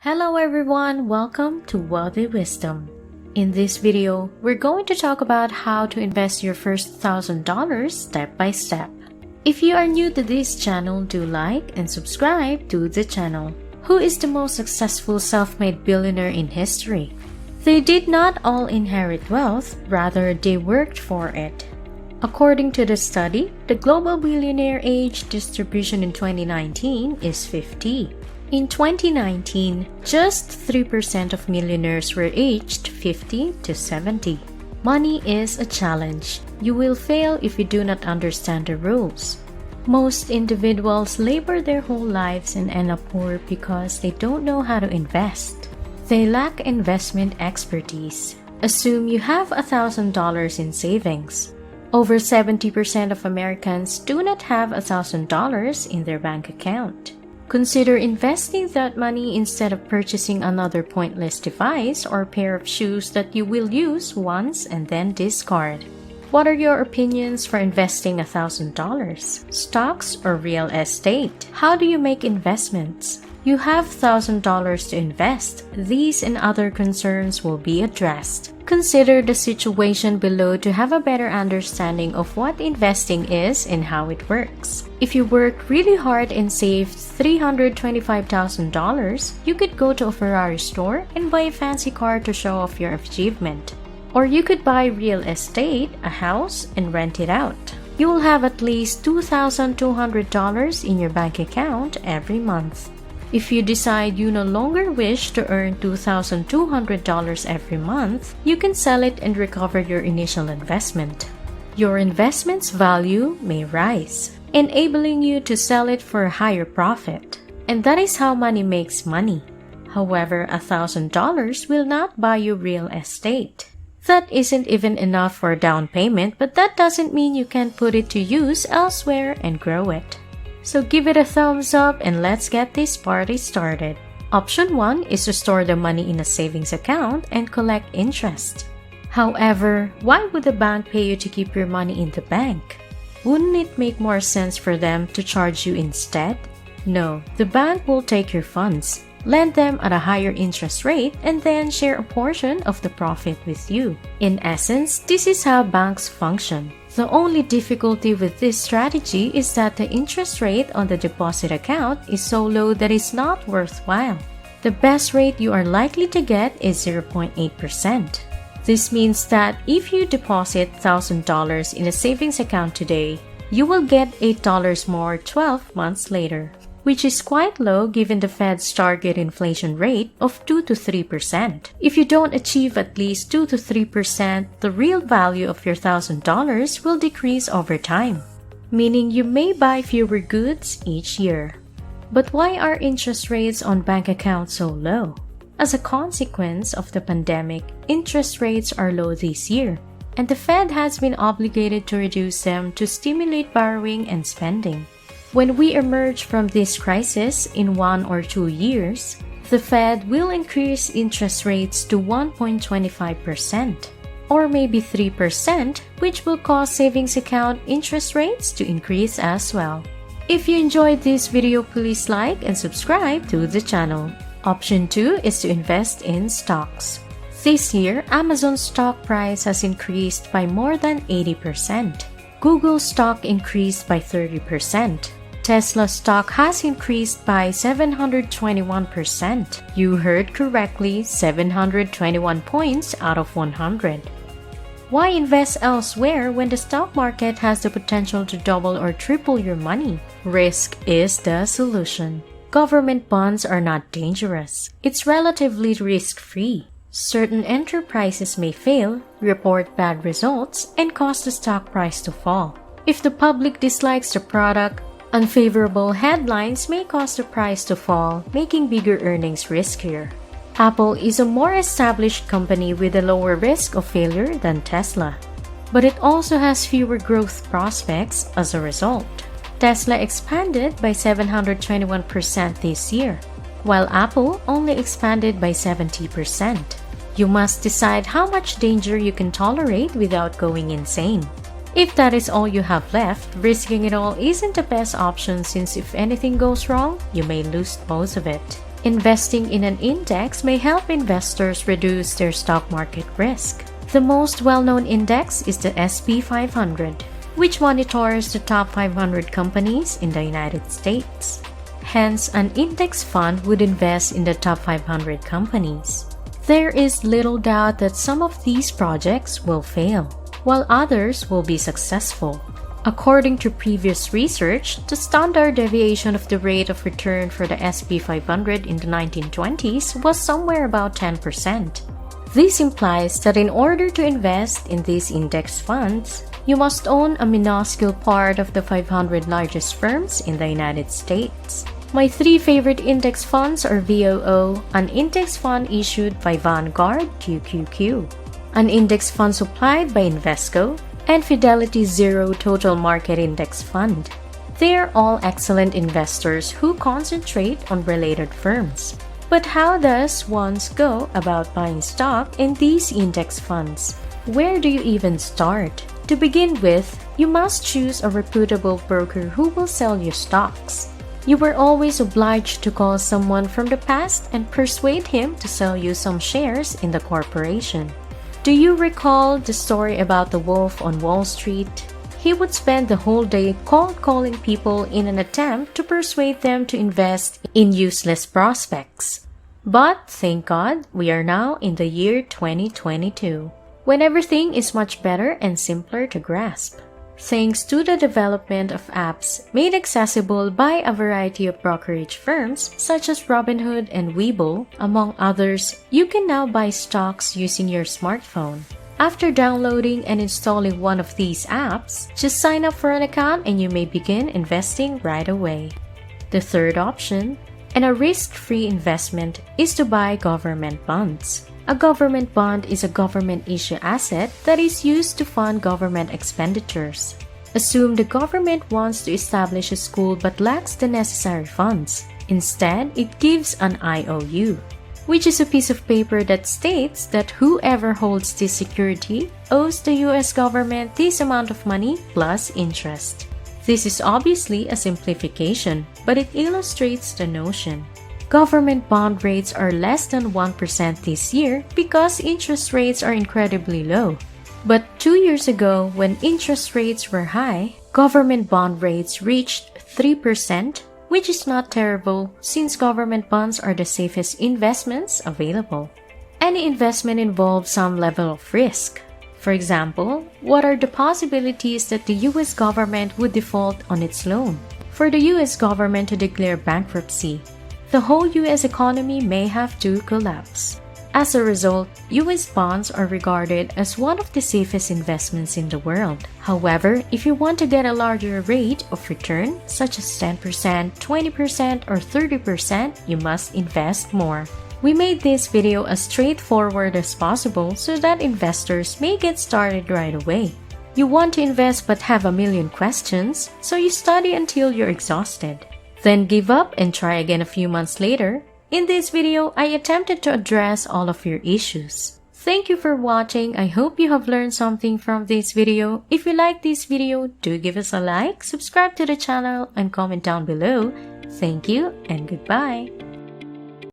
Hello everyone, welcome to Wealthy Wisdom. In this video, we're going to talk about how to invest your first $1,000 step by step. If you are new to this channel, do like and subscribe to the channel. Who is the most successful self-made billionaire in history? They did not all inherit wealth, rather they worked for it. According to the study, the global billionaire age distribution in 2019 is 50. In 2019, just 3% of millionaires were aged 50 to 70. Money is a challenge. You will fail if you do not understand the rules. Most individuals labor their whole lives and end up poor because they don't know how to invest. They lack investment expertise. Assume you have $1,000 in savings. Over 70% of Americans do not have $1,000 in their bank account. Consider investing that money instead of purchasing another pointless device or pair of shoes that you will use once and then discard. What are your opinions for investing $1,000? Stocks or real estate? How do you make investments? You have $1,000 to invest. These and other concerns will be addressed. Consider the situation below to have a better understanding of what investing is and how it works. If you worked really hard and saved $325,000, you could go to a Ferrari store and buy a fancy car to show off your achievement. Or you could buy real estate, a house, and rent it out. You will have at least $2,200 in your bank account every month. If you decide you no longer wish to earn $2,200 every month, you can sell it and recover your initial investment. Your investment's value may rise, enabling you to sell it for a higher profit. And that is how money makes money. However, $1,000 will not buy you real estate. That isn't even enough for a down payment, but that doesn't mean you can't put it to use elsewhere and grow it. So give it a thumbs up and let's get this party started. Option 1 is to store the money in a savings account and collect interest. However, why would the bank pay you to keep your money in the bank? Wouldn't it make more sense for them to charge you instead? No, the bank will take your funds, lend them at a higher interest rate, and then share a portion of the profit with you. In essence, this is how banks function. The only difficulty with this strategy is that the interest rate on the deposit account is so low that it's not worthwhile. The best rate you are likely to get is 0.8%. This means that if you deposit $1,000 in a savings account today, you will get $8 more 12 months later, which is quite low given the Fed's target inflation rate of 2 to 3%. If you don't achieve at least 2 to 3%, the real value of your $1,000 will decrease over time, meaning you may buy fewer goods each year. But why are interest rates on bank accounts so low? As a consequence of the pandemic, interest rates are low this year, and the Fed has been obligated to reduce them to stimulate borrowing and spending. When we emerge from this crisis in 1 or 2 years, the Fed will increase interest rates to 1.25% or maybe 3%, which will cause savings account interest rates to increase as well. If you enjoyed this video, please like and subscribe to the channel. Option 2 is to invest in stocks. This year, Amazon's stock price has increased by more than 80%. Google's stock increased by 30%. Tesla stock has increased by 721%. You heard correctly, 721 points out of 100. Why invest elsewhere when the stock market has the potential to double or triple your money? Risk is the solution. Government bonds are not dangerous. It's relatively risk-free. Certain enterprises may fail, report bad results, and cause the stock price to fall. If the public dislikes the product, unfavorable headlines may cause the price to fall, making bigger earnings riskier. Apple is a more established company with a lower risk of failure than Tesla, but it also has fewer growth prospects as a result. Tesla expanded by 721% this year, while Apple only expanded by 70%. You must decide how much danger you can tolerate without going insane. If that is all you have left, risking it all isn't the best option since if anything goes wrong, you may lose most of it. Investing in an index may help investors reduce their stock market risk. The most well-known index is the SP 500, which monitors the top 500 companies in the United States. Hence, an index fund would invest in the top 500 companies. There is little doubt that some of these projects will fail, while others will be successful. According to previous research, the standard deviation of the rate of return for the SP 500 in the 1920s was somewhere about 10%. This implies that in order to invest in these index funds, you must own a minuscule part of the 500 largest firms in the United States. My three favorite index funds are VOO, an index fund issued by Vanguard QQQ, an index fund supplied by Invesco, and Fidelity Zero Total Market Index Fund. They are all excellent investors who concentrate on related firms. But how does one go about buying stock in these index funds? Where do you even start? To begin with, you must choose a reputable broker who will sell you stocks. You were always obliged to call someone from the past and persuade him to sell you some shares in the corporation. Do you recall the story about the wolf on Wall Street? He would spend the whole day cold calling people in an attempt to persuade them to invest in useless prospects. But thank God, we are now in the year 2022, when everything is much better and simpler to grasp. Thanks to the development of apps made accessible by a variety of brokerage firms such as Robinhood and Webull, among others, you can now buy stocks using your smartphone. After downloading and installing one of these apps, just sign up for an account and you may begin investing right away. The third option, and a risk-free investment, is to buy government bonds. A government bond is a government-issue asset that is used to fund government expenditures. Assume the government wants to establish a school but lacks the necessary funds. Instead, it gives an IOU, which is a piece of paper that states that whoever holds this security owes the US government this amount of money plus interest. This is obviously a simplification, but it illustrates the notion. Government bond rates are less than 1% this year because interest rates are incredibly low. But 2 years ago, when interest rates were high, government bond rates reached 3%, which is not terrible since government bonds are the safest investments available. Any investment involves some level of risk. For example, what are the possibilities that the US government would default on its loan? For the US government to declare bankruptcy, the whole US economy may have to collapse. As a result, US bonds are regarded as one of the safest investments in the world. However, if you want to get a larger rate of return, such as 10%, 20%, or 30%, you must invest more. We made this video as straightforward as possible so that investors may get started right away. You want to invest but have a million questions, so you study until you're exhausted. Then give up and try again a few months later. In this video, I attempted to address all of your issues. Thank you for watching. I hope you have learned something from this video. If you like this video, do give us a like, subscribe to the channel, and comment down below. Thank you and goodbye.